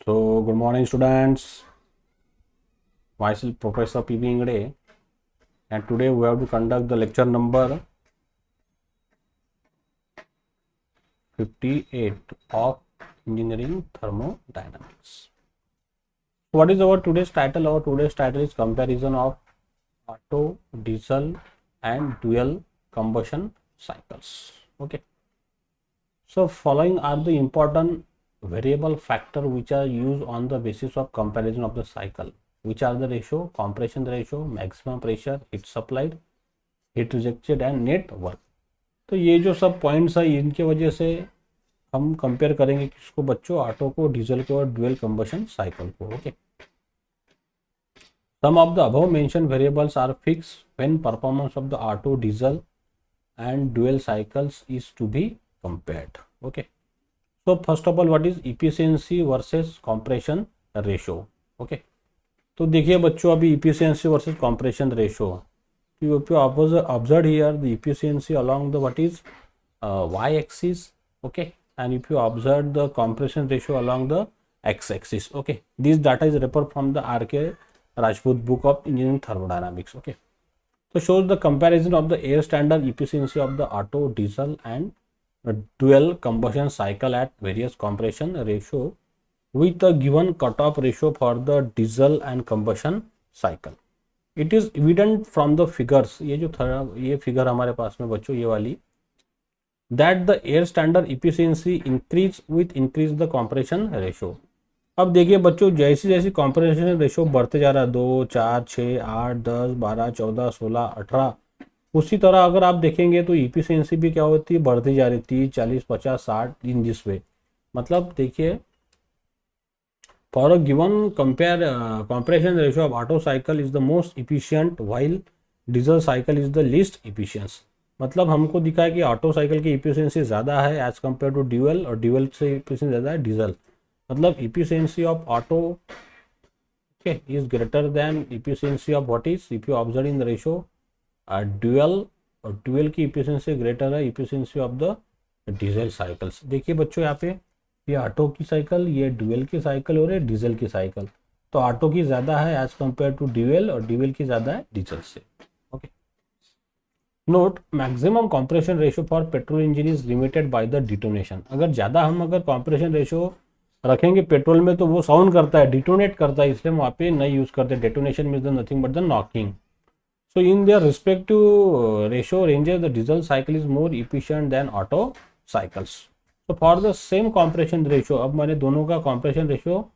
So, good morning, students. Myself, Professor P. B. Ingde, and today we have to conduct the lecture number 58 of Engineering Thermodynamics. What is our today's title? Our today's title is Comparison of Otto, Diesel, and Dual Combustion Cycles. Okay. So, following are the important variable factor which are used on the basis of comparison of the cycle, which are the ratio, compression ratio, maximum pressure, heat supplied, heat rejected and net work. तो ये जो सब points है इनके वजह से हम compare करेंगे किसको बच्चों, ऑटो को, डीजल को और ड्यूल कंबशन साइकिल को. Okay. Some of the above mentioned variables are fix when performance of the auto, diesel and dual cycles is to be compared. Okay, so first of all what is efficiency versus compression ratio. Okay, तो देखिए बच्चों अभी efficiency versus compression ratio, you observe here the efficiency along the what is y axis. Okay, and if you observe the compression ratio along the x axis. Okay, this data is referred from the R.K. Rajput book of engineering thermodynamics. Okay, so shows the comparison of the air standard efficiency of the Otto, diesel and dual combustion cycle at various compression ratio with a given cutoff ratio for the diesel and combustion cycle. It is evident from the figures, ये figure हमारे पास में बच्चों ये वाली, that the air standard efficiency increase with increase the compression ratio. अब देखिए बच्चों जैसी जैसी कॉम्प्रेशन रेशो बढ़ते जा रहा है 2, 4, 6, 8, 10, 12, 14, 16, 18, उसी तरह अगर आप देखेंगे तो इफिशियंसी भी क्या होती है, बढ़ती जा रही, 30, 40, 50, 60 इन दिस वे. मतलब देखिए for a given compare compression ratio of auto cycle is the most efficient while diesel cycle is the least efficiency. मतलब हमको दिखा है कि ऑटो साइकिल की इफिशियंसी ज़्यादा है एज कम्पेयर टू ड्यूअल, और ड्यूअल से इफिशियंसी ज़्यादा है डीजल. मतलब efficiency of auto okay is greater than efficiency of what is, if you observe in the ratio dual, और dual की efficiency greater है efficiency of the diesel cycles. देखिए बच्चों यहाँ पे ये ऑटो की साइकिल, ये ड्यूअल की साइकिल और ये डीजल की साइकिल. तो ऑटो की ज़्यादा है एज कम्पेयर टू ड्यूअल और ड्यूअल की ज़्यादा है डीजल से. Okay. Note maximum compression ratio for petrol engine is limited by the detonation. अगर ज़्यादा हम अगर कॉम्प्रेशन रेशियो रखेंगे पेट्रोल में तो वो साउंड करता है, डिटोनेट करता है, इसलिए वहाँ पे नहीं यूज करते. Detonation means the nothing but the knocking. So in their respective ratio ranges the Diesel cycle is more efficient than Otto cycles. तो for the same compression ratio, अब मैंने दोनों का कॉम्प्रेशन रेशियो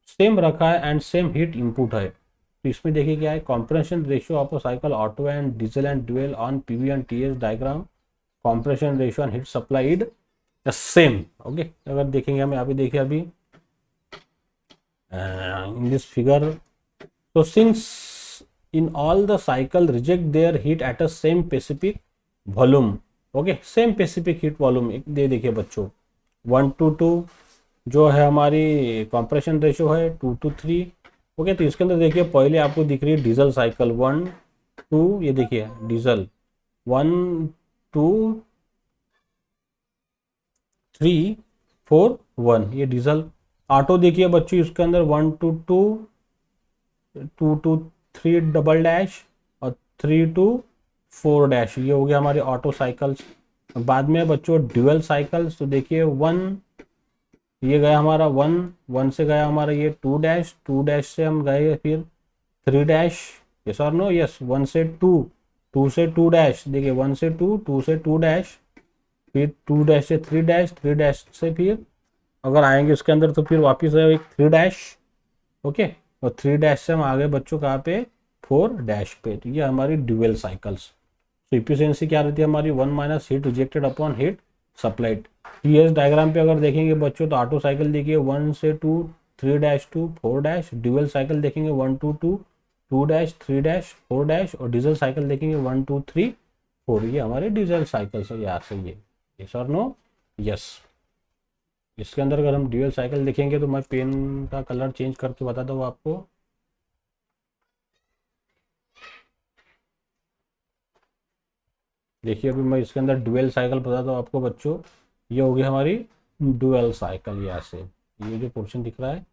सेम रखा है and same heat input है. तो इसमें देखिए क्या है, compression ratio of a cycle Otto and Diesel and dual on PV and TS diagram, compression ratio and heat supplied same. Okay, अगर देखेंगे हम यहाँ पे देखिए अभी इन दिस फिगर, तो since in all the cycle reject their heat at a same specific volume. Okay, same specific heat volume दे देखिए बच्चों 1:2 जो है हमारी कॉम्प्रेशन रेशियो है 2:3. ओके, तो इसके अंदर देखिए पहले आपको दिख रही है डीजल साइकिल 1, 2, ये देखिए डीजल 1, 2, 3, 4, 1, ये डीजल. ऑटो देखिए बच्चों इसके अंदर 1, 2, 2, 3 डबल डैश और 3, 2, 4 डैश, ये हो गया हमारे ऑटो साइकिल्स. बाद में बच्चों ड्यूअल साइकिल्स, तो देखिए 1, ये गया हमारा 1, 1 से गया हमारा ये 2 डैश, 2 डैश से हम गए फिर 3 डैश. यस और नो? यस. 1 से 2, 2 से 2 डैश, देखिए 1 से 2, 2 से 2 डैश, फिर 2 डैश से 3 डैश, 3 डैश से फिर अगर आएंगे इसके अंदर तो फिर वापस है एक 3 डैश. ओके, और 3 डैश से हम आगे बच्चों कहाँ पे 4 डैश पे. तो ये हमारी ड्यूअल साइकिल्स. तो इफिशियंसी क्या रहती है हमारी 1 minus heat rejected upon heat supplied. TS diagram पे अगर देखेंगे बच्चों तो ऑटो साइकिल देखिए 1 से 2, 3 डैश 2, 4 डैश. ड्यूअल साइकिल देखेंगे 1, 2, 2, 2 डैश, 3 डैश, 4 डैश. और डीजल साइकिल देखेंगे 1, 2, 3, 4. ये हमारे डीजल साइकिल्स है. यार सही है. यस और नो? यस. इसके अंदर अगर हम ड्यूअल साइकिल देखेंगे तो मैं पेन का कलर चेंज करके बताता हूँ आपको. देखिए अभी मैं इसके अंदर ड्यूअल साइकिल बताता हूँ आपको बच्चों. ये होगी हमारी ड्यूअल साइकिल. यहाँ से ये जो पोर्शन दिख रहा है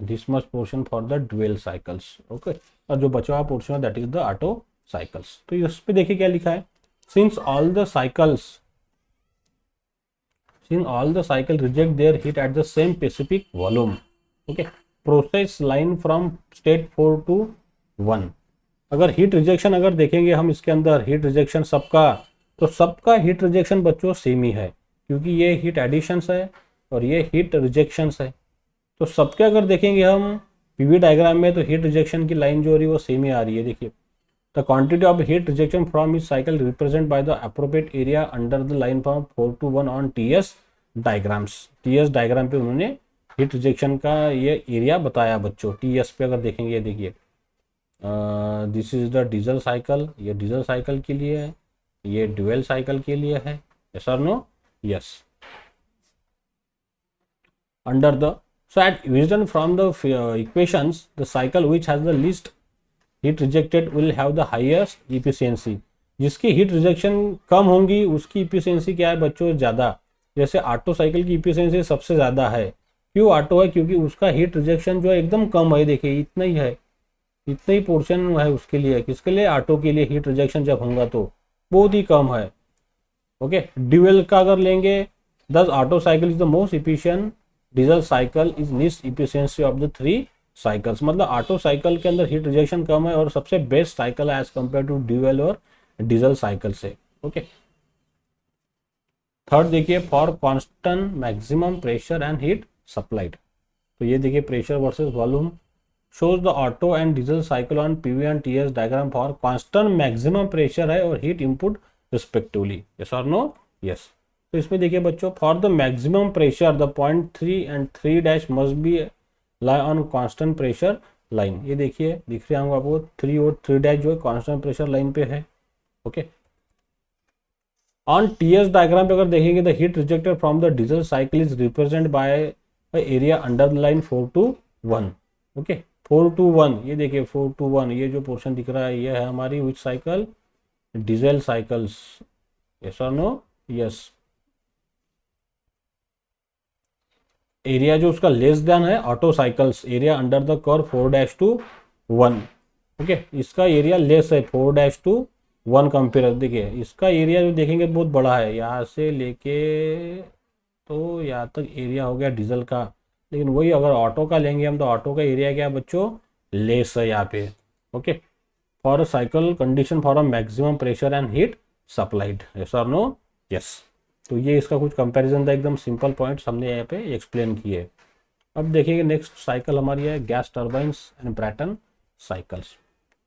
this much portion for the dual cycles, okay. और जो बचा हुआ पोर्शन है that is the auto cycles. तो इस पे देखिए क्या लिखा है, since all the cycles reject their heat at the same specific volume, okay, process line from state 4 to 1। अगर हीट रिजेक्शन अगर देखेंगे हम इसके अंदर हीट रिजेक्शन सबका, तो सबका हीट रिजेक्शन बच्चों सेम ही है, क्योंकि ये हीट एडिशंस है और ये हीट रिजेक्शंस है। तो सबके अगर देखेंगे हम पीवी डायग्राम में, तो हीट रिजेक्शन की लाइन जो हो रही है वो सेम ही आ रही है। देखिए, the quantity of heat rejection from इस cycle represent by the appropriate area under the line from 4 to 1 on TS diagrams. TS diagram पे उन्होंने हीट रिजेक्शन का ये एरिया बताया बच्चों। टीएस पे अगर देखेंगे, देखिए this is the Diesel cycle, ये डीजल साइकिल के लिए है, ये ड्यूअल साइकिल के लिए है। यस और no? Yes. Under the, so at wisdom from the equations, the cycle which has the least heat rejected will have the highest efficiency। जिसकी हीट रिजेक्शन कम होंगी उसकी इफिशियंसी क्या है बच्चों? ज़्यादा। जैसे ऑटो साइकिल की इफिशियंसी सबसे ज़्यादा है। क्यों ऑटो है? क्योंकि उसका हीट रिजेक्शन जो है एकदम कम है। देखिए इतना ही है, इतना ही पोर्शन है उसके लिए। किसके लिए? ऑटो के लिए हीट रिजेक्शन जब होगा तो बहुत ही कम है। ओके, ड्यूअल का अगर लेंगे, दस auto cycle is the most efficient, diesel cycle is least efficiency of the 3 cycles. मतलब ऑटो साइकिल के अंदर हीट रिजेक्शन कम है और सबसे बेस्ट साइकिल है एज कंपेयर टू ड्यूअल और डीजल साइकिल से। ओके, थर्ड देखिए, for constant maximum pressure and heat supplied. तो ये देखिए pressure versus volume shows the auto and diesel cycle on PV and TS diagram for constant maximum pressure है और heat input respectively। yes or no? yes। तो इसमें देखिए बच्चों, for the maximum pressure the point 3 and 3 dash must be lie on constant pressure line। ये देखिए दिख रहे होंगे आपको 3 और 3 डैश जो है constant pressure line पे है। ओके, ऑन TS डायग्राम पे अगर देखेंगे, the heat rejected from the Diesel cycle is represent by area under the line 4 to 1। Okay, 4 to 1, ये देखिए 4 to 1, ये जो पोर्शन दिख रहा है ये है हमारी विच साइकिल? Diesel cycles. यस और नो? यस। एरिया जो उसका लेस देन है auto cycles, area under the curve 4 to 1। Okay, इसका एरिया लेस है 4 to 1 कंपेयर। देखिए इसका एरिया जो देखेंगे बहुत बड़ा है, यहाँ से लेके तो यहाँ तक एरिया हो गया डीजल का। लेकिन वही अगर ऑटो का लेंगे हम, तो ऑटो का एरिया क्या है बच्चों? लेस है यहाँ पे। Okay, for a cycle condition for a maximum pressure and heat supplied. Yes और नो? यस। तो ये इसका कुछ कंपैरिजन था, एकदम सिंपल पॉइंट्स हमने यहाँ पे एक्सप्लेन किए। अब देखिए नेक्स्ट साइकिल हमारी है gas turbines and Bretton cycles.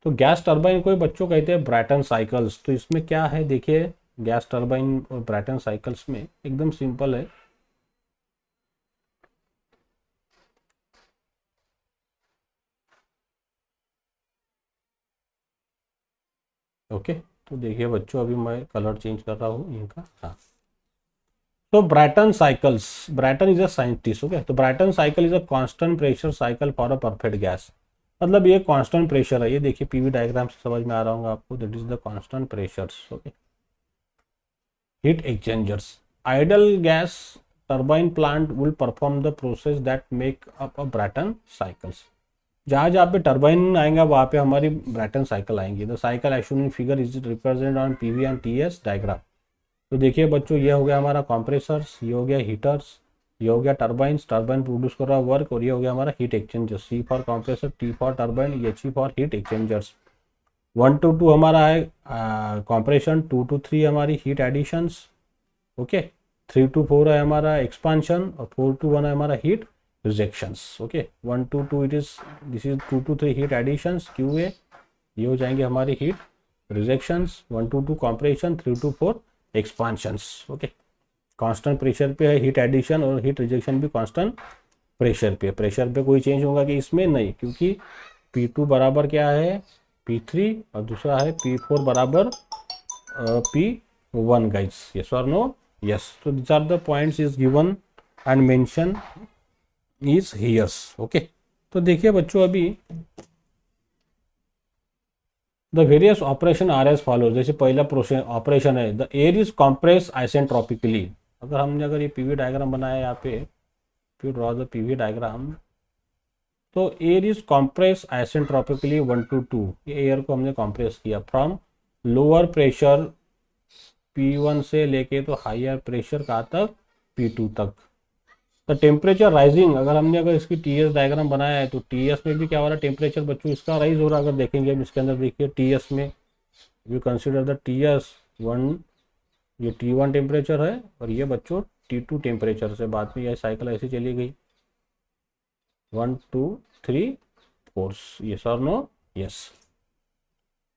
तो गैस टर्बाइन को बच्चों कहते हैं ब्रैटन साइकिल्स। तो इसमें क्या है देखिए, गैस टर्बाइन और ब्रैटन साइकिल्स में एकदम सिंपल है। ओके, तो देखिए बच्चों अभी मैं कलर चेंज कर रहा हूँ इनका। हाँ, तो Brayton cycles, Brayton is a scientist. Okay, तो Brayton cycle is a constant pressure cycle for a perfect gas. मतलब ये कांस्टेंट प्रेशर है। ये देखिए पीवी डायग्राम से समझ में आ रहा होगा आपको, that is the constant pressures. Okay, heat exchangers, ideal gas turbine plant will perform the process that make up a Brayton cycles. जहाँ जहाँ पे टर्बाइन आएंगा वहाँ पे हमारी ब्रैटन साइकिल आएंगी। The cycle as shown in figure is represent on PV and TS diagram. तो देखिए बच्चों, ये हो गया हमारा कंप्रेसर्स, ये हो गया हीटर्स, ये हो गया टर्बाइंस, टर्बाइन प्रोड्यूस कर रहा है वर्क, और ये हो गया हमारा heat exchanger. C for compressor, T for turbine, H for heat exchangers. 1 to 2 हमारा है कंप्रेशन, 2 to 3 हमारी हीट एडिशंस। ओके, 3 to 4 है हमारा एक्सपांशन, और 4 to 1 है हमारा heat rejections. Okay, 1 to 2 it is, this is 2 to 3 heat additions Q A, ये हो जाएंगे हमारी heat rejections. 1 to 2 compression, 3 to 4 expansions. Okay, constant pressure पे है हीट एडिशन और हीट रिजेक्शन भी कांस्टेंट प्रेशर पे। प्रेशर पे कोई चेंज होगा कि इसमें? नहीं, क्योंकि P2 बराबर क्या है? P3, और दूसरा है P4 बराबर P1 गाइस। यस और नो? यस। तो this are the points is given and mention is here's. Okay, तो देखिए बच्चों अभी the various operation are as follow. जैसे पहला ऑपरेशन है, the air is compress isentropically. अगर हमने अगर ये पीवी डायग्राम बनाया यहाँ पे, if you draw the PV diagram, तो एयर इज कॉम्प्रेस आइसेंट्रोपिकली 1 to 2, ये एयर को हमने कॉम्प्रेस किया फ्रॉम लोअर प्रेशर P1 से लेके तो हायर प्रेशर कहाँ तक, P2 तक। द टेम्परेचर राइजिंग, अगर इसकी TS डायग्राम बनाया है तो TS में भी क्या हो रहा है, टेम्परेचर बच्चों इसका राइज हो रहा है। अगर देखेंगे हम इसके अंदर, देखिए TS में यू कंसिडर द TS1, ये T1 टेम्परेचर है और ये बच्चों T2 टेम्परेचर से बाद में यह साइकिल ऐसी चली गई 1 2 3 4, यस और no, yes.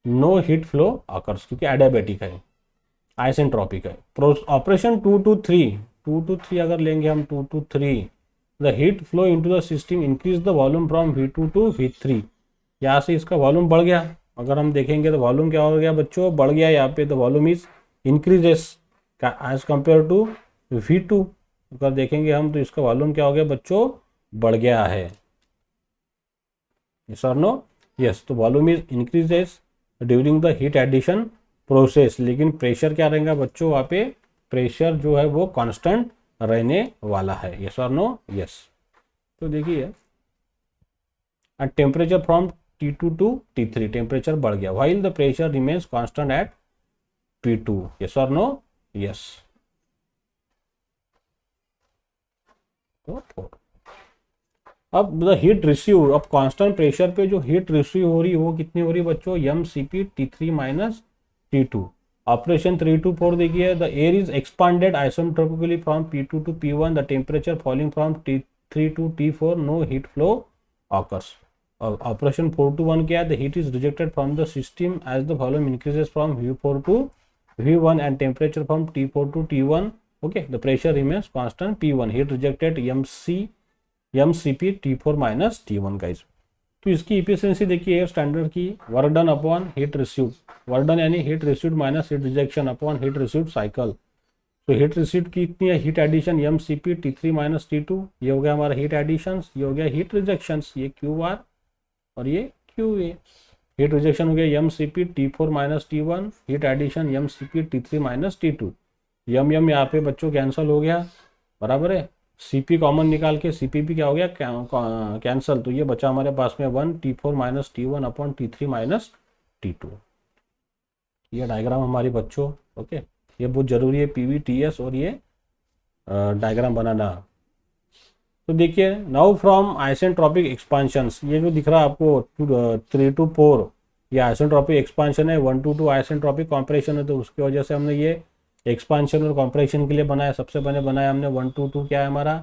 No heat flow occurs, क्योंकि एडियाबैटिक है, आइसेंट्रोपिक है। ऑपरेशन 2 to 3 अगर लेंगे हम 2 to 3, the heat flow into the system increase the volume from V2 to V3, यहाँ से इसका वॉल्यूम बढ़ गया। अगर हम देखेंगे तो वॉल्यूम क्या हो गया बच्चों, बढ़ गया यहाँ पे, the volume is increases as compare to V2। अगर देखेंगे हम तो इसका वॉल्यूम क्या हो गया बच्चों, बढ़ गया है, यस और नो, यस। तो volume is increases during the heat addition process, लेकिन प्रेशर क्या रहेगा बच्चों, वहाँ पे प्रेशर जो है वो कांस्टेंट रहने वाला है, यस और नो, यस। तो देखिए and temperature from T2 to T3, temperature बढ़ गया, while the pressure remains constant at P2, yes और नो, यस। अब द हीट रिसीव, अब कांस्टेंट प्रेशर पे जो हीट रिसीव हो रही है वो कितनी हो रही है बच्चों, mCp T3 minus T2। Operation 3 to 4 देखिए, the air is expanded isentropically from P2 to P1, the temperature falling from T3 to T4, no heat flow occurs. Operation 4 to 1 क्या है, the heat is rejected from the system as the volume increases from V4 to V1 and temperature from T4 to T1, okay, the pressure remains constant P1, heat rejected mCp T4 minus T1 guys. तो इसकी efficiency देखिए air standard की, work done upon heat received, work done यानी heat received minus heat rejection upon heat received cycle. तो heat received की इतनी है, heat addition mCp T3 minus T2, ये हो गया हमारा हीट एडिशंस, ये हो गया हीट रिजेक्शंस, ये QR और ये QA। हीट रिजेक्शन हो गया mCp T4 minus T1, heat addition mCp T3 minus T2, यम यहाँ पे बच्चों कैंसिल हो गया, बराबर है। Cp कॉमन निकाल के Cp भी क्या हो गया, कैंसल, तो ये बचा हमारे पास में 1 T4 minus T1 upon T3 minus T2। ये डायग्राम हमारी बच्चों, ओके, ये बहुत जरूरी है PV TS और ये डायग्राम बनाना। तो देखिए नाउ फ्रॉम आइसेंट्रोपिक एक्सपांशंस, ये जो दिख रहा है आपको 3 to 4, ये आइसेंट्रोपिक एक्सपांशन है, 1 to 2 आइसेंट्रोपिक कॉम्प्रेशन है, तो उसकी वजह से हमने ये एक्सपांशन और कॉम्प्रेशन के लिए बनाया। सबसे पहले बनाया हमने 1 to 2 क्या है हमारा,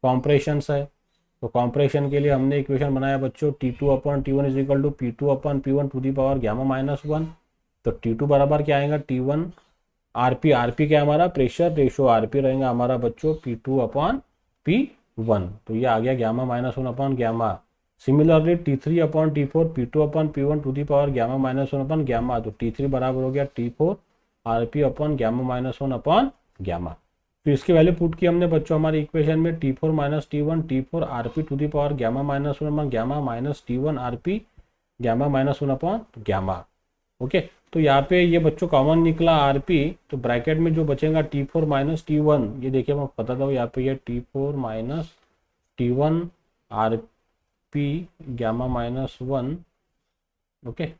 कॉम्प्रेशन है, तो कॉम्प्रेशन के लिए हमने इक्वेशन बनाया बच्चों T2 upon T1 is equal to P2 upon P1 to the power gamma minus 1। तो T2 बराबर क्या आएगा, T1 RP, RP क्या है हमारा, प्रेशर रेशो, RP रहेगा हमारा बच्चों P2 अपॉन P1, तो ये आ गया gamma minus 1 upon gamma. Similarly T3 upon T4 P2 upon P1 to the power gamma minus 1 upon gamma, तो T3 बराबर हो गया T4 RP upon gamma minus 1 upon gamma. तो इसकी वैल्यू पुट की हमने बच्चों हमारी इक्वेशन में, T4 minus T1 T4 RP to the power gamma minus 1 upon gamma minus T1 RP gamma minus 1 upon gamma, okay. तो यहाँ पे ये बच्चों कॉमन निकला RP, तो ब्रैकेट में जो बचेगा T4 माइनस T1, ये देखिए मैं बताता हूँ, यहाँ पे ये T4 minus T1 RP gamma minus 1, okay,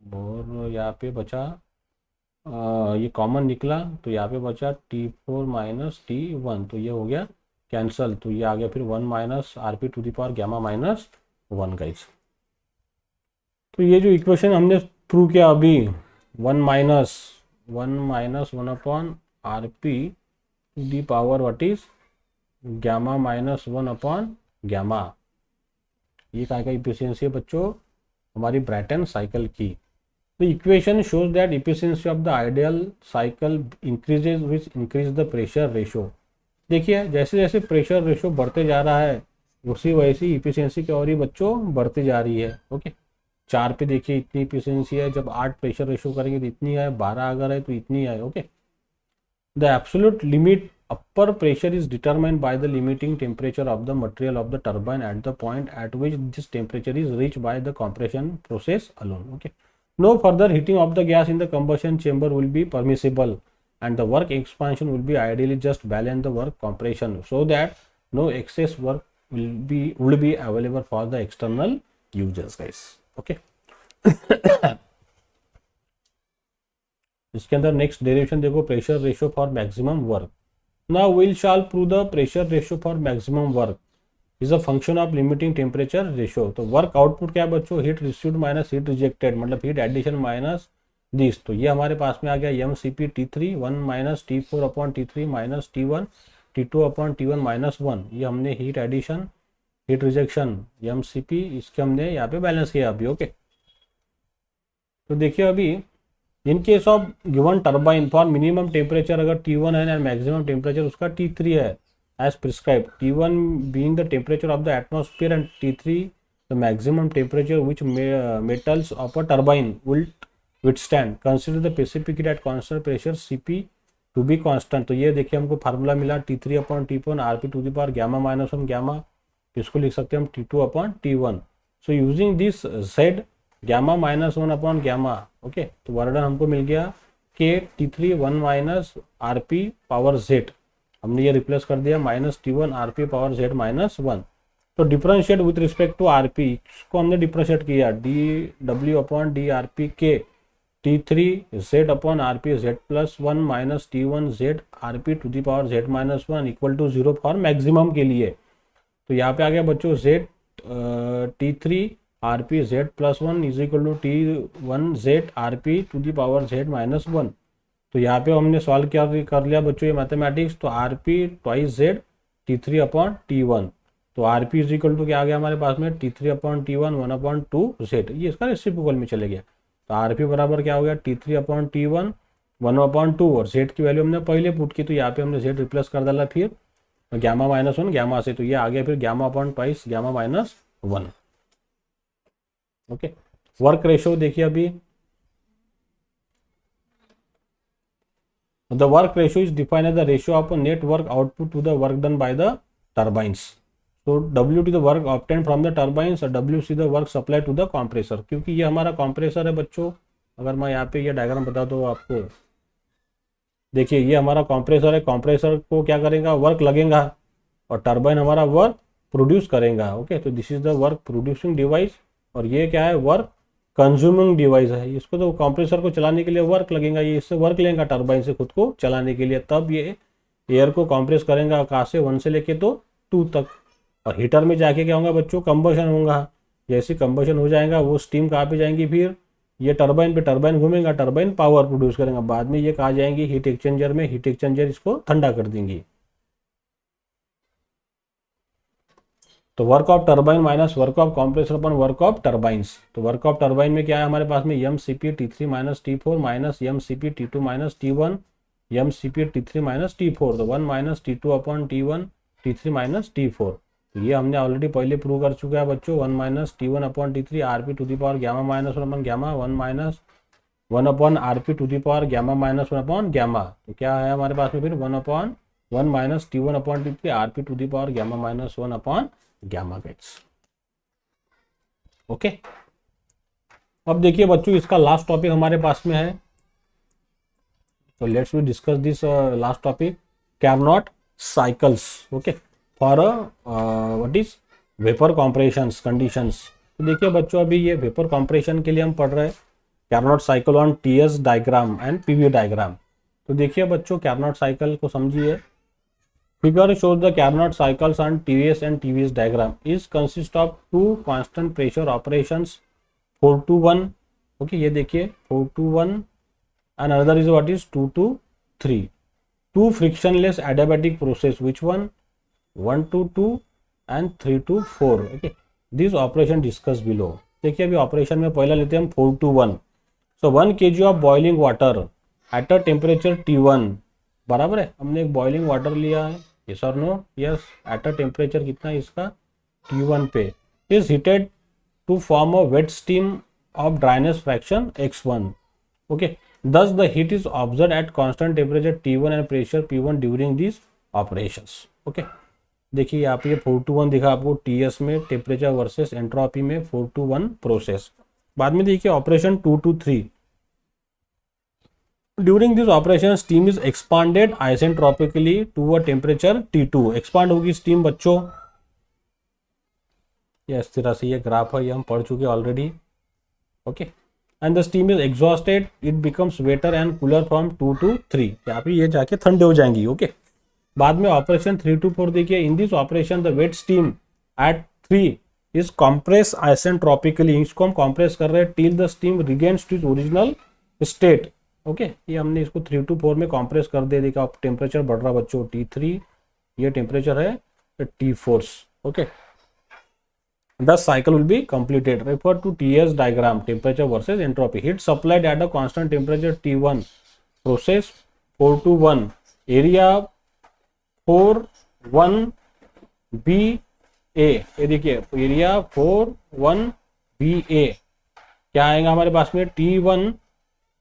और यहाँ पे बचा ये कॉमन निकला, तो यहाँ पे बचा T4 माइनस T1, तो ये हो गया कैंसल, तो ये आ गया फिर 1 minus RP to the power gamma minus 1 guys. तो ये जो इक्वेशन हमने प्रूव किया अभी, 1 minus 1 upon RP to the power what is gamma minus 1 upon gamma, ये क्या का इफिशियंसी है बच्चों हमारी ब्रैटन साइकिल की। The equation shows that efficiency of the ideal cycle increases with increase the pressure ratio। देखिए जैसे जैसे प्रेशर रेशो बढ़ते जा रहा है उसी वजह से इफिशियंसी क्या हो रही है बच्चों, बढ़ती जा रही है, ओके। 4 पे देखिए इतनी इफिशियंसी है, जब 8 प्रेशर रेशो करेंगे तो इतनी है, 12 अगर है तो इतनी है, okay. The absolute limit upper pressure is determined by the limiting temperature of the material of the turbine at the point at which this temperature is reached by the compression process alone, okay। No further heating of the gas in the combustion chamber will be permissible and the work expansion will be ideally just balance the work compression so that no excess work would be available for the external users guys. Okay. इसके अंदर next derivation देखो, pressure ratio for maximum work. Now will shall prove the pressure ratio for maximum work is a function of limiting temperature ratio. तो work output क्या है बच्चों, heat received minus heat rejected, मतलब heat addition minus this. तो ये हमारे पास में आ गया M C P T three 1 minus T four upon T three minus T one T two upon T one minus one. ये हमने heat addition heat rejection M C P इसके हमने यहाँ पे बैलेंस किया अभी. ओके. तो देखिए अभी in case of given turbine for minimum temperature अगर T1 है एंड मैक्सिमम टेम्परेचर उसका T3 है as prescribe. T1 being the temperature of the atmosphere and T3 the maximum temperature which metals of a turbine will withstand. Consider the specific heat at constant pressure Cp to be constant. तो ये देखिए हमको formula मिला T3 upon T1 RP to the power gamma minus one gamma. इसको लिख सकते हैं हम T2 upon T1. So using this Z gamma minus one upon gamma. Okay. तो वर्डन हमको मिल गया के T3 1 minus RP power Z. हमने ये रिप्लेस कर दिया minus T1 RP power Z minus one. तो differentiate with respect to RP इसको हमने डिफरेंशिएट किया DW अपॉन DRP के T3 Z upon RP Z plus one minus T1 Z RP to the power Z minus one equal to 0 for maximum के लिए. तो यहाँ पे आ गया बच्चों Z T3 RP Z plus one is equal to T1 Z RP to the power Z minus one. तो यहाँ पे हमने सॉल्व क्या कर लिया बच्चों ये मैथमेटिक्स. तो RP twice Z T3 upon T1. तो RP इज इक्वल टू क्या आ गया हमारे पास में T3 upon T1 1 upon 2 Z. ये इसका रेसिप्रोकल में चले गया. तो RP बराबर क्या हो गया T3 अपॉन T1 1 अपॉन 2 और Z की वैल्यू हमने पहले पुट की. तो यहाँ पे हमने Z रिप्लेस कर डाला फिर गैमा माइनस वन गैमा से. तो ये आ गया फिर gamma upon twice gamma minus one. Okay. Work ratio देखिए अभी the work ratio is defined as the ratio of net work output to the work done by the turbines. तो W to the work obtain from the turbines और WC the work supply to the compressor. क्योंकि ये हमारा compressor है बच्चों. अगर मैं यहाँ पे ये डायग्राम बता दूँ आपको, देखिए ये हमारा कंप्रेसर है. कंप्रेसर को क्या करेगा, वर्क लगेगा और टर्बाइन हमारा वर्क प्रोड्यूस करेगा. ओके. तो this is the work producing device और ये क्या है, वर्क कंज्यूमिंग डिवाइस है. इसको तो कंप्रेसर को चलाने के लिए वर्क लगेगा, ये इससे वर्क लेगा टर्बाइन से खुद को चलाने के लिए. तब ये एयर को कंप्रेस करेगा आकाश से 1 से लेके तो 2 तक. और हीटर में जाके क्या होगा बच्चों, कंबशन होगा. जैसे कंबशन हो जाएगा वो स्टीम कहाँ पे जाएंगी, फिर ये टर्बाइन पे टर्बाइन घूमेगा, टर्बाइन पावर प्रोड्यूस करेगा. बाद में ये कहाँ जाएंगी, हीट एक्सचेंजर में. हीट एक्सचेंजर इसको ठंडा कर देंगी. तो work of turbine minus work of compressor upon work of turbines. तो वर्क ऑफ टर्बाइन में क्या है हमारे पास में M C P T3 minus T4 minus M C P T2 minus T1 M C P T3 minus T4. तो 1 minus T2 upon T1 T3 minus T4. तो ये हमने ऑलरेडी पहले प्रूव कर चुका है बच्चों. 1 minus T1 upon T3 RP to the power gamma minus one upon gamma 1 minus 1 upon RP to the power gamma minus one upon gamma. तो क्या है हमारे पास में फिर 1 minus T1 upon T3 RP to the power gamma minus one upon gamma gets. Okay. अब देखिए बच्चों इसका लास्ट टॉपिक हमारे पास में है. तो let's we discuss this last topic, Carnot cycles. Okay. For what is vapour compressions conditions. तो देखिए बच्चों अभी ये वेपर कॉम्प्रेशन के लिए हम पढ़ रहे हैं Carnot cycle on TS diagram and PV diagram. तो देखिए बच्चों कैरनॉट साइकिल को समझिए. Figure shows the Carnot cycles on TS and TVS diagram is consist of two constant pressure operations 4 to 1. Okay, ये देखिए 4 to 1 and another is what is 2 to 3. Two frictionless adiabatic process, which one 1 to 2 and 3 to 4. Okay, this operation discussed below. देखिए अभी operation में पहला लेते हैं हम 4 to 1. So 1 kg of boiling water at a temperature T1. बराबर है, हमने एक बॉइलिंग वाटर लिया है. यस और no, yes. At a temperature कितना है इसका T1 पे, is heated to form a wet steam of dryness fraction x1. Okay. Thus the heat is observe at constant temperature T1 and pressure P1 during this operations. Okay. देखिए यहाँ पे ये 4 to 1 दिखा आपको TS में temperature versus entropy में 4 to 1 process. बाद में देखिए operation 2 to 3. During this operation steam is expanded isentropically to a temperature T2. expand होगी steam बच्चों ये इस तरह से ये ग्राफ है, ये हम पढ़ चुके already. Okay, and the steam is exhausted, it becomes waiter and cooler from 2 to 3, यहाँ पे ये जाके ठंडे हो जाएंगी। ओके, बाद में ऑपरेशन 3 to 4 देखिए, in this operation the wet steam at 3 is compress isentropically, इसको हम कॉम्प्रेस कर रहे हैं till the steam regains to its original state. Okay, ये हमने इसको 3 to 4 में कॉम्प्रेस कर दे, देखा टेम्परेचर बढ़ रहा बच्चों, T3 ये टेम्परेचर है, T4। Okay, the cycle will be completed. Refer to TS diagram, temperature versus entropy. Heat supplied at a constant temperature T1, process 4 to 1, area 4 1 BA, ये देखिए एरिया 4 1 BA, क्या आएगा हमारे पास में T1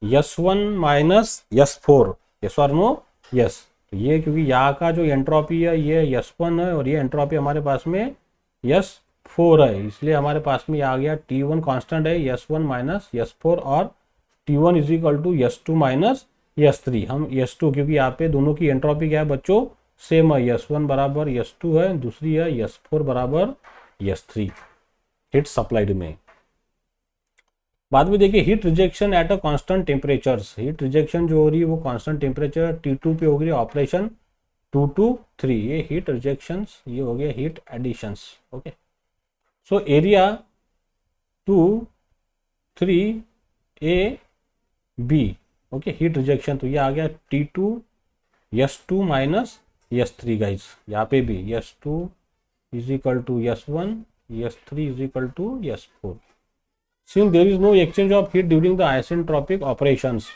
S1 minus S4, yes और no, yes. तो ये क्योंकि यहाँ का जो एंट्रोपी है ये S1 है और ये एंट्रोपी हमारे पास में S4 है, इसलिए हमारे पास में आ गया T1 कांस्टेंट है, S1 माइनस S4 और T1 is equal to S2 minus S3। हम S2 क्योंकि यहाँ पे दोनों की एंट्रोपी क्या है बच्चों, सेम है, S1 बराबर S2 है, दूसरी है S4 बराबर S3 हीट सप्लाइड में। बाद में देखिए heat rejection eight a constant temperatures, heat rejection जो हो रही है वो कांस्टेंट टेम्परेचर T2 पे हो रही है, ऑपरेशन 2 to 3, ये हीट रिजेक्शंस, ये हो गया heat additions. Okay, so area 2 3 A B, okay, heat rejection, तो ये आ गया T2 S2 minus S3 guys, यहाँ पे भी S2 is equal to S1, S3 is equal to S4। Since there is no exchange of heat during the isentropic operations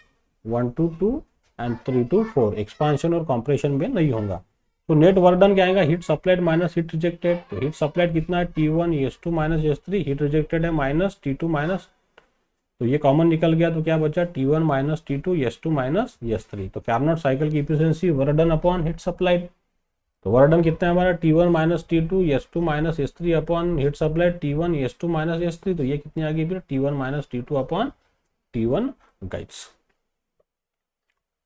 1 to 2 and 3 to 4, expansion और compression में नहीं होगा, तो net work done क्या आएगा, heat supplied minus heat rejected. तो heat supplied कितना है, T1 S2 minus S3, heat rejected है माइनस T2 माइनस, तो ये कॉमन निकल गया, तो क्या बचा T1 minus T2 S2 minus S3। तो कार्नोट साइकिल की efficiency work done upon heat supplied, तो वर्क डन कितना है हमारा T1 minus T2 S2 minus S3 upon heat supplied T1 S2 minus S3, तो ये कितनी आ गई फिर T1 minus T2 upon T1 guides.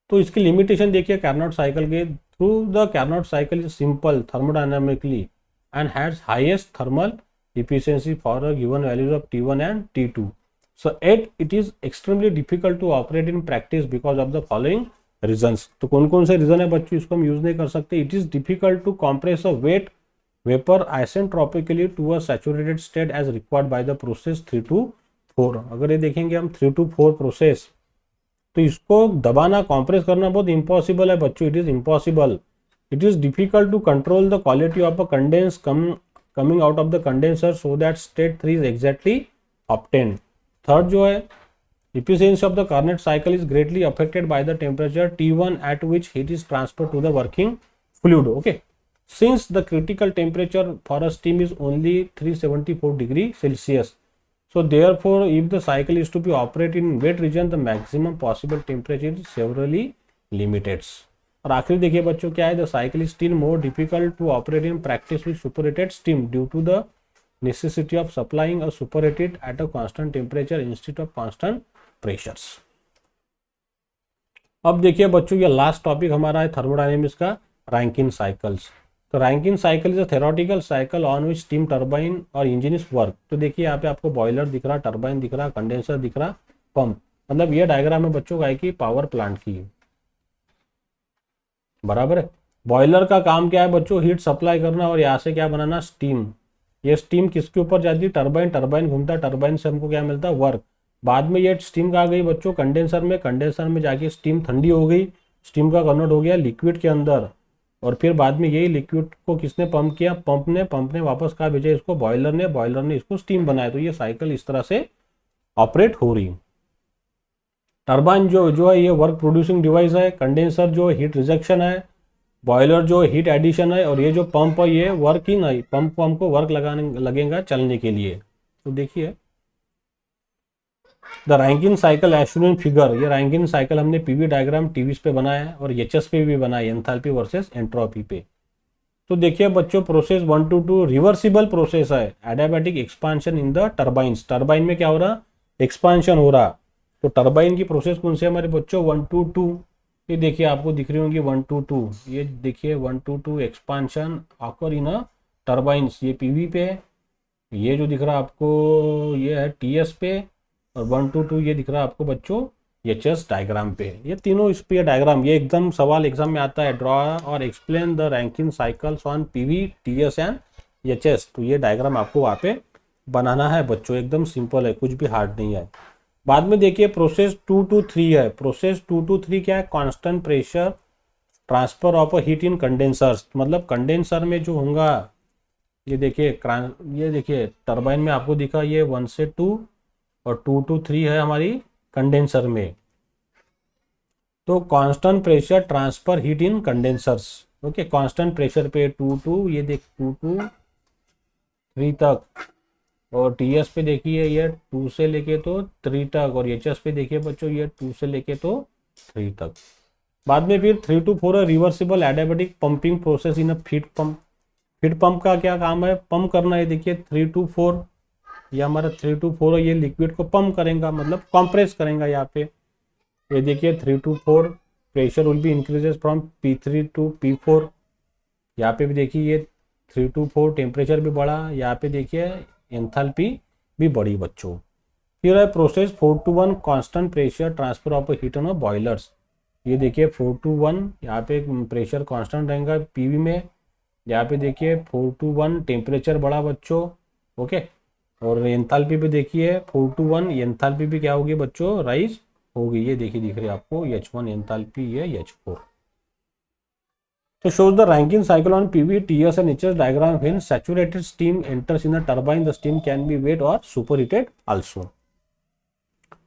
तो इसकी लिमिटेशन देखिए कार्नोट साइकिल के, through the Carnot cycle is simple thermodynamically and has highest thermal efficiency for a given values of T1 and T2. So it is extremely difficult to operate in practice because of the following reasons. तो कौन कौन से reason है बच्चों, इसको हम use नहीं कर सकते। It is difficult to compress a wet vapour isentropically to a saturated state as required by the process 3 to 4। अगर ये देखेंगे हम 3 to 4 प्रोसेस, तो इसको दबाना कॉम्प्रेस करना बहुत इम्पॉसिबल है बच्चों, it is impossible. It is difficult to control the quality of a condense coming out of the condenser so that state 3 is exactly obtained. Third जो है, efficiency of the Carnot cycle is greatly affected by the temperature T1 at which heat is transferred to the working fluid. Okay, since the critical temperature for a steam is only 374 degrees Celsius, so therefore if the cycle is to be operated in wet region, the maximum possible temperature is severely limited. और आखिरी देखिए बच्चों क्या है, the cycle is still more difficult to operate in practice with superheated steam due to the necessity of supplying a superheated at a constant temperature instead of constant pressures. अब देखिए बच्चों ये लास्ट टॉपिक हमारा है thermodynamics का, Rankine cycles. तो Rankine cycle is a theoretical cycle on which steam turbine और engine is work. तो देखिए यहाँ पे आपको बॉयलर दिख रहा, टर्बाइन दिख रहा, कंडेंसर दिख रहा, पंप, मतलब ये डायग्राम है बच्चों का कि पावर प्लांट की, बराबर है। बॉयलर का काम क्या है बच्चों, हीट सप्लाई करना और यहाँ से क्या बनाना, स्टीम। ये स्टीम किसके ऊपर जाती है, टरबाइन, टरबाइन घूमता, टरबाइन से हमको क्या मिलता है, वर्क। बाद में ये स्टीम कहाँ गई बच्चों, कंडेंसर में, कंडेंसर में जाके स्टीम ठंडी हो गई, स्टीम का कन्वर्ट हो गया लिक्विड के अंदर, और फिर बाद में यही लिक्विड को किसने पंप किया, पंप ने वापस कहाँ भेजा इसको, बॉयलर ने इसको स्टीम बनाया। तो ये साइकिल इस तरह से ऑपरेट हो रही। टरबाइन जो है ये वर्क प्रोड्यूसिंग डिवाइस है, कंडेंसर जो हीट रिजेक्शन है, बॉयलर जो हीट एडिशन है, और ये जो पंप है ये वर्क ही नहीं, पंप को हमको वर्क लगाने लगेगा चलने के लिए। तो देखिए the Rankine cycle as shown in figure, ये रैंकिन साइकिल हमने पीवी डायग्राम टीवीज पे बनाया है और एचएस पे भी बनाया है, एंथैल्पी वर्सेस एंट्रोपी पे। तो देखिए बच्चों प्रोसेस 1 to 2 रिवर्सिबल प्रोसेस है, adiabatic expansion in the turbines, turbine में क्या हो रहा, एक्सपांशन हो रहा। तो टर्बाइन की प्रोसेस कौन से हमारे बच्चों, 1 to 2, ये देखिए आपको दिख रही होंगी 1 to 2, ये देखिए 1 to 2 expansion occur in turbines, ये पीवी पे है, ये जो दिख रहा है आपको ये है TS पे, और 1 to 2 ये दिख रहा है आपको बच्चों HS डायग्राम पे। ये तीनों इस पे डायग्राम, ये एकदम सवाल एग्जाम में आता है, ड्रॉ और explain the ranking cycles on PV TS and HS। तो ये डायग्राम आपको वहाँ पे बनाना है बच्चों, एकदम सिंपल है, कुछ भी हार्ड नहीं है। बाद में देखिए प्रोसेस 2 to 3 है। प्रोसेस 2 to 3 क्या है? Constant pressure transfer of heat in condensers, मतलब कंडेंसर में जो होगा, ये देखिए टरबाइन में आपको दिखा ये 1 से 2 और 2 to 3 है हमारी कंडेंसर में। तो constant pressure transfer heat in condensers, okay, constant pressure पे 2 to ये देख 2 to 3 तक, और TS पे देखिए ये 2 से लेके तो 3 तक, और HS पे देखिए बच्चों ये 2 से लेके तो 3 तक। बाद में फिर 3 to 4 है reversible adiabatic pumping process in a feed pump. Feed pump का क्या काम है? पंप करना है। देखिए 3 to 4, ये हमारा 3 to 4 है, ये लिक्विड को पंप करेगा, मतलब कंप्रेस करेगा यहाँ पे। ये देखिए 3 to 4 pressure will be increases from P3 to P4। यहाँ पे भी देखिए ये 3 to 4 टेम्परेचर भी बढ़ा, यहाँ पे देखिए एंथैल्पी भी बढ़ी बच्चों। फिर है process 4 to 1 constant pressure transfer of heat on boilers. ये देखिए 4 to 1 यहाँ पे प्रेशर कांस्टेंट रहेगा PV में, यहाँ पे देखिए 4 to 1 टेम्परेचर बढ़ा बच्चों, ओके। और एंथैल्पी भी देखिए 4 to 1 एंथैल्पी भी क्या होगी बच्चों? राइज होगी। ये देखिए दिख रही है आपको H1 एंथैल्पी, ये H4। So shows the Rankine cycle on PV, TS and HS diagram. When saturated steam enters in the turbine, the steam can be wet or superheated also.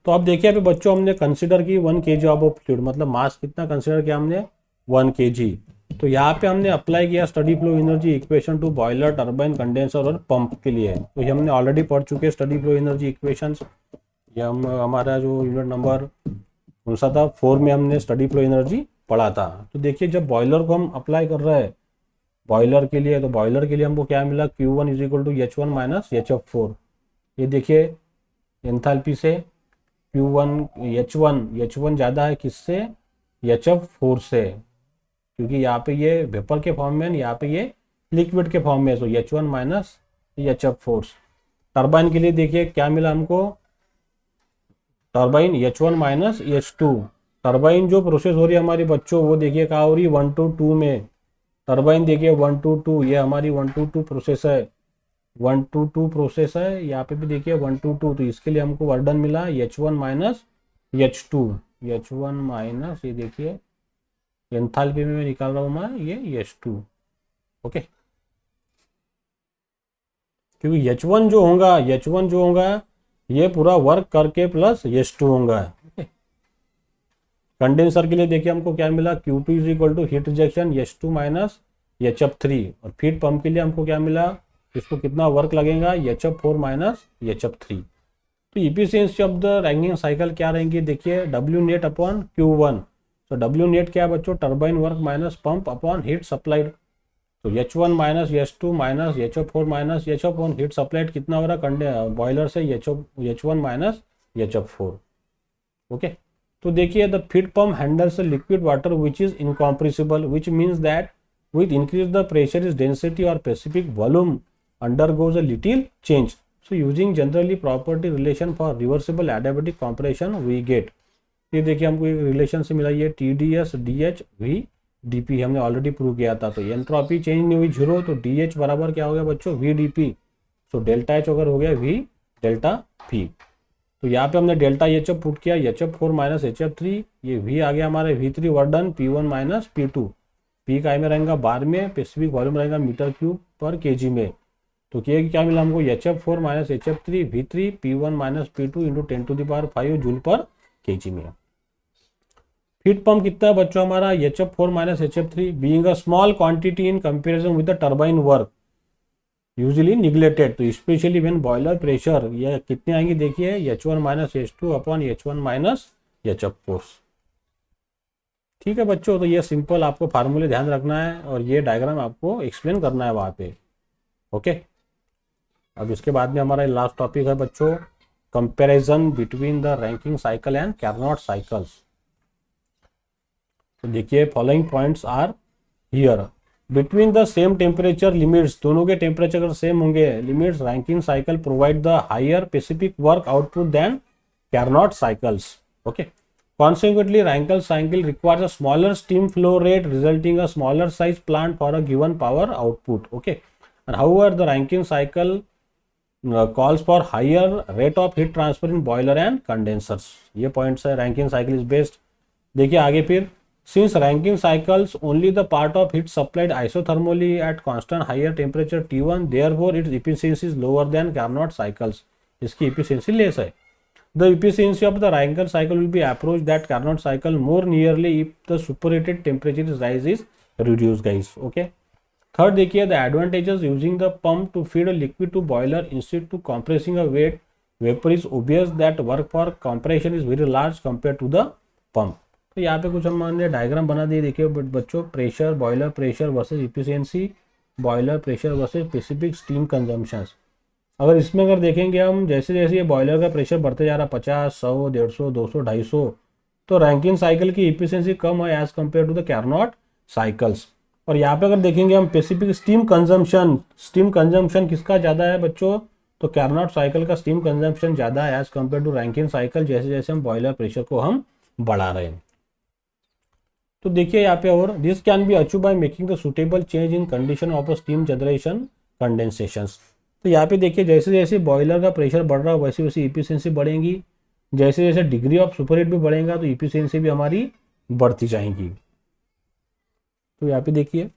तो अब देखिए अभी बच्चों हमने कंसीडर की 1 kg ऑफ फ्लूइड, मतलब मास कितना consider किया हमने? 1 kg। तो यहाँ पे हमने अप्लाई किया steady flow energy equation two boiler, turbine, condenser और पंप के लिए। तो ये हमने ऑलरेडी पढ़ चुके हैं स्टडी फ्लो एनर्जी इक्वेशंस। ये हमारा जो यूनिट नंबर कौन सा था? 4 में हमने स्टडी फ्लो एनर्जी पढ़ा था। तो देखिए जब बॉयलर को हम अप्लाई कर रहे हैं बॉयलर के लिए, तो बॉयलर के लिए हमको क्या मिला? Q1 is equal to H1 minus HF4। ये देखिए एंथैल्पी से Q1 H1 ज़्यादा है किससे? HF4 से, क्योंकि यहाँ पे ये वेपर के फॉर्म में, यहाँ पे ये लिक्विड के फॉर्म में। तो H1 माइनस HF4। टर्बाइन के लिए देखिए क्या मिला हमको? Turbine H1 minus H2। Turbine जो प्रोसेस हो रही है हमारी बच्चों, वो देखिए कहाँ हो रही है? 1 to 2 में। टर्बाइन देखिए 1 to 2, ये हमारी 1 to 2 प्रोसेस है, 1 to 2 प्रोसेस है। यहाँ पे भी देखिए 1 to 2। तो इसके लिए हमको वर्क डन मिला H1 minus H2। H1 minus, ये देखिए एंथैल्पी में मैं निकाल रहा हूँ मैं, ये H2, ओके। क्योंकि H1 जो होगा ये पूरा वर्क करके प्लस H2 होगा। कंडेंसर के लिए देखिए हमको क्या मिला? Q2 is equal to heat rejection H2 minus HF3। और फीड पंप के लिए हमको क्या मिला? इसको कितना वर्क लगेगा? HF4 minus HF3। तो efficiency of the Rankine cycle क्या रहेंगी? देखिए W नेट अपॉन Q1। तो W नेट क्या है बच्चों? Turbine work minus pump upon heat supplied. तो H1 minus H2 minus HF4 minus HF1 heat supplied कितना हो रहा है बॉयलर से? H1 minus HF4, okay. तो देखिए the feed pump handles liquid water which is incompressible, which means that with increase the pressure its density और specific volume undergoes a little change. So using generally property relation for reversible adiabatic compression we get. ये देखिए हमको एक relation से मिला, ये TDS DH V DP हमने already prove किया था। तो एंट्रोपी चेंज नहीं हुई 0, तो DH बराबर क्या हो गया बच्चों? VDP। तो डेल्टा H अगर हो गया V डेल्टा P। तो यहाँ पे हमने डेल्टा HF पुट किया, HF4 माइनस HF3, ये V आ गया हमारे V3 work done P1 minus P2। P का में रहेगा बार में, स्पेसिफिक वॉल्यूम रहेगा मीटर क्यूब पर kg में। तो क्या मिला हमको? HF4 minus HF3 V3 P1 minus P2 into 10 to the power 5 joule पर kg में। फीड पंप कितना है बच्चों हमारा? HF4 minus HF3 being a small quantity in comparison with the turbine work usually neglected. तो स्पेशली व्हेन बॉयलर प्रेशर, ये कितने आएंगे देखिए? H1 minus H2 upon H1 minus HF4। ठीक है बच्चों, तो ये सिंपल आपको फार्मूले ध्यान रखना है और ये डायग्राम आपको एक्सप्लेन करना है वहाँ पे, ओके। अब इसके बाद में हमारा लास्ट टॉपिक है बच्चों comparison between the Rankine cycle and Carnot cycles. तो देखिए following points are here. Between the same temperature limits, दोनों के टेम्परेचर अगर सेम होंगे limits, Rankine cycle provide the higher specific work output than Carnot cycles. Okay. Consequently, Rankine cycle requires a smaller steam flow rate, resulting a smaller size plant for a given power output. Okay. And however, the Rankine cycle calls for higher rate of heat transfer in boiler and condensers. ये points है. Rankine cycle is best. देखिए आगे फिर, since Rankine cycles only the part of heat supplied isothermally at constant higher temperature T1, therefore its efficiency is lower than Carnot cycles. इसकी efficiency less है. The efficiency of the Rankine cycle will be approached that Carnot cycle more nearly if the superheated temperature rise is reduced, guys. Okay. Third, देखिए the advantages using the pump to feed a liquid to boiler instead to compressing a wet vapor is obvious that work for compression is very large compared to the pump. तो यहाँ पे कुछ हमने diagram बना दिए. देखिए बच्चों, pressure, boiler pressure versus efficiency, boiler pressure versus specific steam consumptions. अगर इसमें अगर देखेंगे हम, जैसे जैसे ये बॉयलर का प्रेशर बढ़ते जा रहा है 50, 100, 150, 200, 250, तो रैंकिन साइकिल की इफिशियंसी कम है as compare to the Carnot cycles. और यहाँ पे अगर देखेंगे हम स्पेसिफिक स्टीम कंजम्पशन किसका ज़्यादा है बच्चों, तो कैरनॉट साइकिल का स्टीम कंजम्पशन ज़्यादा है as compare to Rankine cycle, जैसे जैसे हम बॉयलर प्रेशर को हम बढ़ा रहे हैं. तो देखिए यहाँ पे, और this can be achieve by making the suitable change in condition of steam generation condensations. तो यहाँ पे देखिए जैसे जैसे बॉयलर का प्रेशर बढ़ रहा है वैसे वैसे इफिशियंसी बढ़ेगी, जैसे जैसे डिग्री ऑफ सुपरहीट भी बढ़ेगा तो इफिशियंसी भी हमारी बढ़ती जाएगी. तो यहाँ पे देखिए,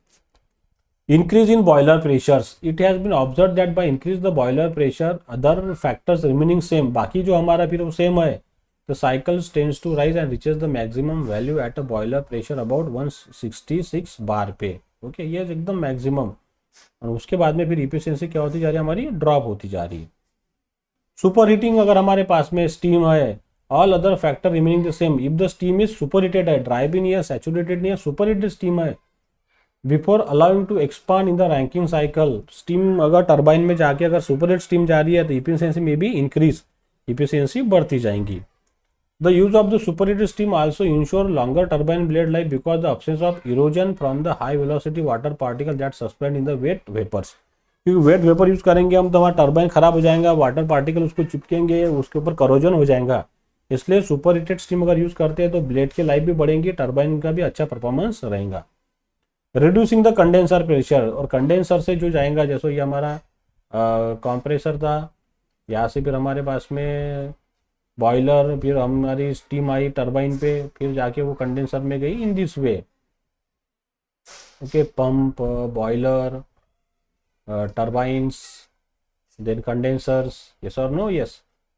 increase in boiler pressures, it has been observe that by increase the boiler pressure other factors remaining same, बाकी जो हमारा फिर वो सेम है, the cycles tends to rise and reaches the maximum value at a boiler pressure about 166 bar पे. Okay, ये एकदम maximum. और उसके बाद में फिर इफिशियंसी क्या होती जा रही है, हमारी ड्रॉप होती जा रही है. सुपर हीटिंग अगर हमारे पास में स्टीम है, all other factor remaining the same, if the steam is superheated है, ड्राई भी नहीं है, सैचुरेटेड नहीं है, सुपर हीटेड स्टीम है, before allowing to expand in the Rankine cycle, steam अगर टर्बाइन में जाके अगर सुपर हीट स्टीम जा रही है तो इफिशियंसी में भी इंक्रीज, इफिशियंसी बढ़ती जाएंगी. The use of the superheated steam also ensure longer turbine blade life because the absence of erosion from the high velocity water particle that suspend in the wet vapors. क्योंकि wait vapour use करेंगे हम तो हमारा turbine खराब हो जाएगा, water particle उसको चिपकेंगे, उसके ऊपर करोजन हो जाएगा. इसलिए सुपर हीटेड स्टीम अगर यूज करते हैं तो ब्लेड की लाइफ भी बढ़ेगी, टर्बाइन का भी अच्छा परफॉर्मेंस रहेगा. रिड्यूसिंग द कंडेंसर प्रेशर, और कंडेंसर से जो जाएगा, जैसे ये हमारा कंप्रेसर था, यहाँ से फिर हमारे पास में बॉयलर, फिर हमारी स्टीम आई टर्बाइन पे, फिर जाके वो कंडेंसर में गई in this way. Okay, pump, boiler, turbines, then condensers. Yes और नो? यस.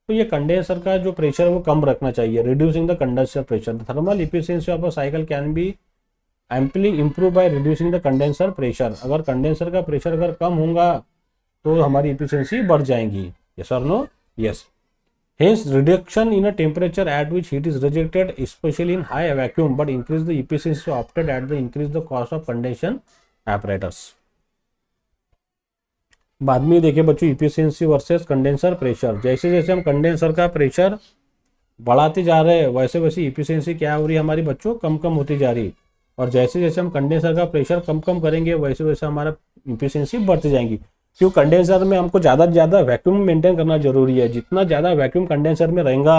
तो ये कंडेंसर का जो प्रेशर वो कम रखना चाहिए. Reducing the condenser pressure, the thermal efficiency of a cycle can be amply improve by reducing the condenser pressure. अगर condenser का प्रेशर अगर कम होगा तो हमारी इफिशियंसी बढ़ जाएंगी. यस और no? Yes. Hence, reduction in a temperature at which heat is rejected, especially in high vacuum, but increase the efficiency opted at the increase the cost of condensation apparatus. बाद में देखिए बच्चों, efficiency versus condenser pressure. जैसे जैसे हम condenser का pressure बढ़ाते जा रहे हैं वैसे वैसे इफिशियंसी क्या हो रही है हमारी बच्चों, कम कम होती जा रही. और जैसे जैसे हम कंडेंसर का प्रेशर कम कम करेंगे वैसे वैसे हमारा इफिशियंसी बढ़ती जाएंगी. क्यों, कंडेंसर में हमको ज़्यादा से ज़्यादा वैक्यूम मेंटेन करना जरूरी है. जितना ज़्यादा वैक्यूम कंडेंसर में रहेगा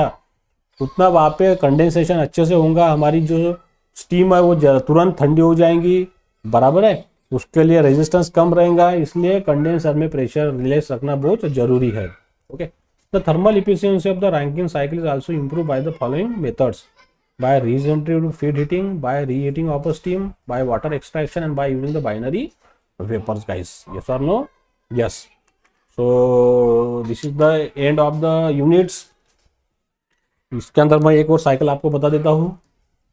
उतना वहाँ पे कंडेंसेशन अच्छे से होगा, हमारी जो स्टीम है वो तुरंत ठंडी हो जाएंगी. बराबर है, उसके लिए रेजिस्टेंस कम रहेगा, इसलिए कंडेंसर में प्रेशर रिलेस रखना बहुत जरूरी है. Okay. The thermal efficiency of the Rankine cycle is also improve by the following methods: by regenerative feed heating, by reheating of steam, by water extraction and by using the binary vapours. Guys, yes और no? Yes. So this is the end of the units. इसके अंदर मैं एक और cycle आपको बता देता हूँ,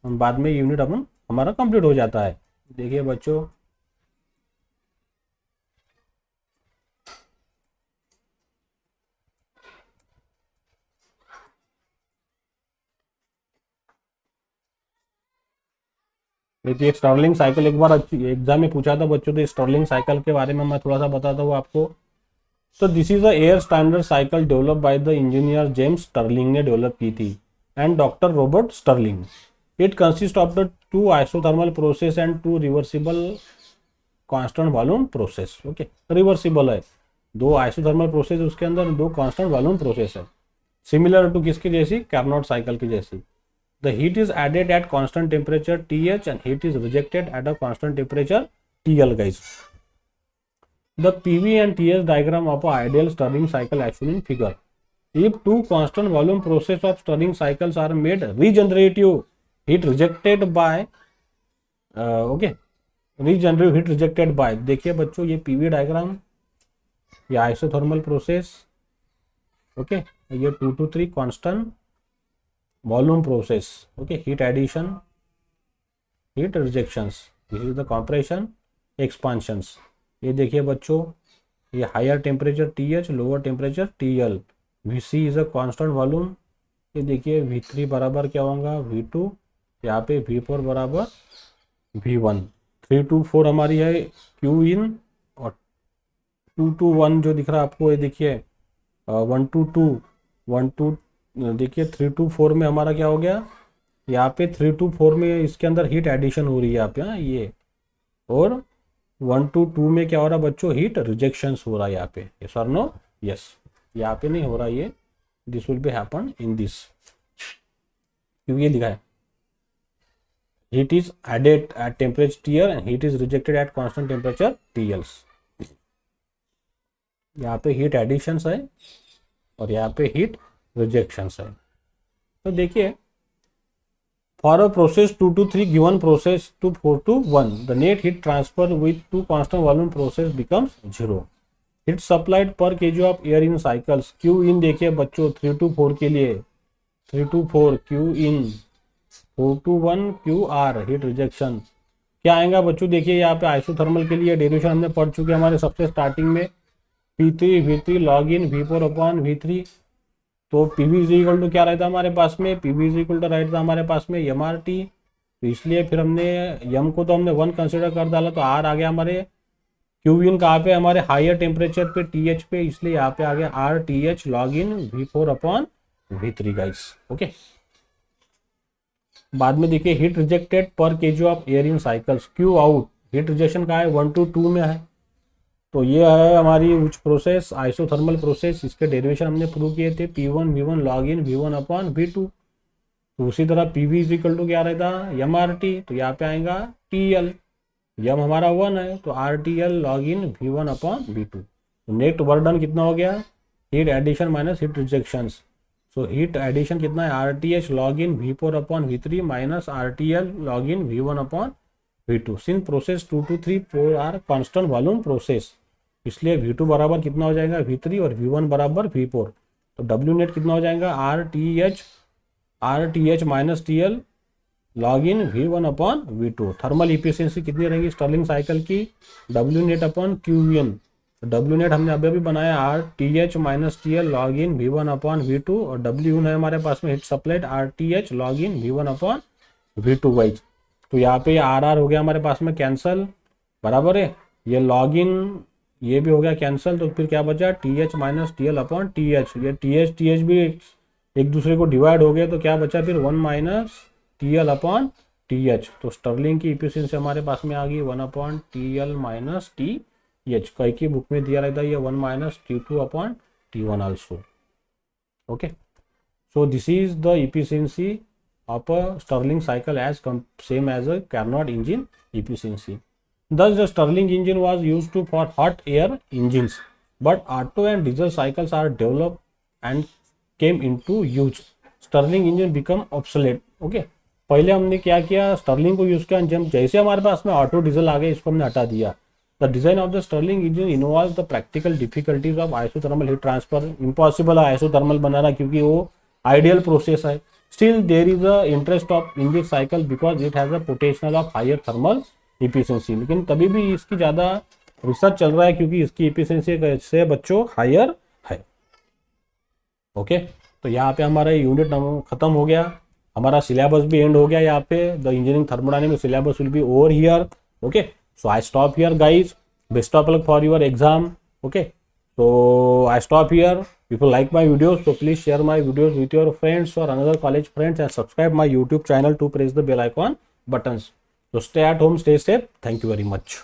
बाद में यूनिट अपन हमारा कंप्लीट हो जाता है. देखिए बच्चों, देखिए स्टर्लिंग साइकिल एक बार एग्जाम में पूछा था बच्चों, तो स्टर्लिंग साइकिल के बारे में मैं थोड़ा सा बताता हूँ आपको. तो this is a air standard cycle develop by the engineer James Stirling ने डेवलप की थी and doctor Robert Stirling. It consist of the 2 isothermal process and 2 reversible constant volume process. Okay, reversible है, दो आइसोथर्मल प्रोसेस उसके अंदर, दो constant volume process है, similar to किसकी जैसी, कार्नोट साइकिल की जैसी। The heat is added at constant temperature TH and heat is rejected eight a constant temperature TL guys. The PV and TS diagram of an ideal Stirling cycle as shown in figure. If two constant volume process of Stirling cycles are made regenerative heat rejected by regenerative heat rejected by, देखिए बच्चों ये PV diagram, ये isothermal process, okay, ये 2 to 3 constant volume process, okay, heat addition, heat rejections, this is the compression, expansions. ये देखिए बच्चों, ये higher temperature TH, lower temperature TL, VC is a constant volume. ये देखिए V3 बराबर क्या होगा, V2, यहाँ पे V4 बराबर V1। 3 to 4 हमारी है Q इन, और 2 to 1 जो दिख रहा है आपको, ये देखिए 1 to 2, 1 to देखिए 3 to 4 में हमारा क्या हो गया, यहाँ पे 3 to 4 में इसके अंदर हीट एडिशन हो रही है यहाँ पे, ये, और 1 to 2 में क्या हो रहा है बच्चों, हीट रिजेक्शंस हो रहा है यहाँ पे, यस और नो, यस, यहाँ पे नहीं हो रहा ये, this will be happen in this, क्योंकि ये लिखा है heat is added at temperature TL and heat is rejected at constant temperature TL। यहाँ पे हीट एडिशंस है और यहाँ पे हीट रिजेक्शंस है। तो देखिए, for a process 2 to 3 given process to 4 to 1, the net heat transfer with two constant volume process becomes 0. Heat supplied per kg of air in cycles, Q in देखिए बच्चों 3 to 4 के लिए 3 to 4 Q in, 4 to 1 QR, heat rejection क्या आएगा बच्चों, देखिए यहाँ पे आइसोथर्मल के लिए डेरिवेशन हमने पढ़ चुके हैं हमारे सबसे स्टार्टिंग में, P3 V3 log in V4 upon V3। तो PV इज इक्वल टू क्या रहता हमारे पास में, PV इज इक्वल टू रहता हमारे पास में MRT। तो इसलिए फिर हमने यम को तो हमने 1 कंसिडर कर डाला, तो R आ गया हमारे Q इन कहाँ पे, हमारे हायर टेम्परेचर पे TH पे, इसलिए यहाँ पे आ गया RTH log in V4 upon V3 guys. Okay, बाद में देखिए हीट रिजेक्टेड पर kg of air in cycles, Q out, heat rejection का है 1 to 2 में है। तो ये है हमारी उच प्रोसेस, आइसोथर्मल प्रोसेस, इसके डेरिवेशन हमने प्रूव किए थे, P1 V1 log in V1 upon V2। तो उसी तरह PV इज इक्वल टू क्या रहता है, MRT, तो यहाँ पे आएगा TL, यम हमारा 1 है, तो RTL log in V1 upon V2। तो नेट वर्क डन कितना हो गया, heat addition minus heat rejections. So heat addition कितना है, RTH log in V4 upon V3 minus RTL log in V1 upon V2। Since process 2 to 3 4 are constant volume process, इसलिए V2 बराबर कितना हो जाएगा V3 और V1 बराबर V4। तो W नेट कितना हो जाएगा, RTH minus TL log in V1 upon V2। Thermal efficiency कितनी रहेगी स्टर्लिंग साइकिल की, W नेट अपॉन QN। तो W नेट हमने अभी बनाया RTH minus TL log in V1 upon V2, और W है हमारे पास में heat supplied RTH log in V1 upon V2 wise. तो यहाँ पे RR हो गया हमारे पास में कैंसल, बराबर है, ये लॉग इन ये भी हो गया कैंसल, तो फिर क्या बचा TH minus TL upon TH, ये TH भी एक दूसरे को डिवाइड हो गया, तो क्या बचा फिर 1 माइनस TL अपॉन TH। तो स्टर्लिंग की इफिशियंसी हमारे पास में आ गई 1 अपॉन TL माइनस TH, कई की बुक में दिया रहता है ये 1 minus T2 upon T1 also. Okay, so this is the efficiency of a Stirling cycle as same as a Carnot engine efficiency. Thus, the Stirling engine was used for hot air engines, but Otto and diesel cycles are developed and came into use. Stirling engine become obsolete. Okay, पहले हमने क्या किया, Stirling को use किया, जब जैसे हमारे पास में ऑटो डीजल आ गए इसको हमने हटा दिया। The design of the Stirling engine involve the practical difficulties of isothermal heat transfer. Impossible है आइसोथर्मल बनाना क्योंकि वो आइडियल प्रोसेस है। Still, there is a interest of in this cycle because it has a potential of higher thermal efficiency. लेकिन तभी भी इसकी ज़्यादा रिसर्च चल रहा है क्योंकि इसकी एफिशिएंसी कैसे बच्चों हायर है। ओके, तो यहाँ पे हमारा यूनिट खत्म हो गया, हमारा सिलेबस भी एंड हो गया। यहाँ पे the engineering thermodynamics syllabus will be over here. Okay, so I stop here guys, best of luck for your exam. Okay, so I stop here. If you like my videos, so please share my videos with your friends or another college friends and subscribe my YouTube channel to press the bell icon buttons. So stay at home, stay safe. Thank you very much.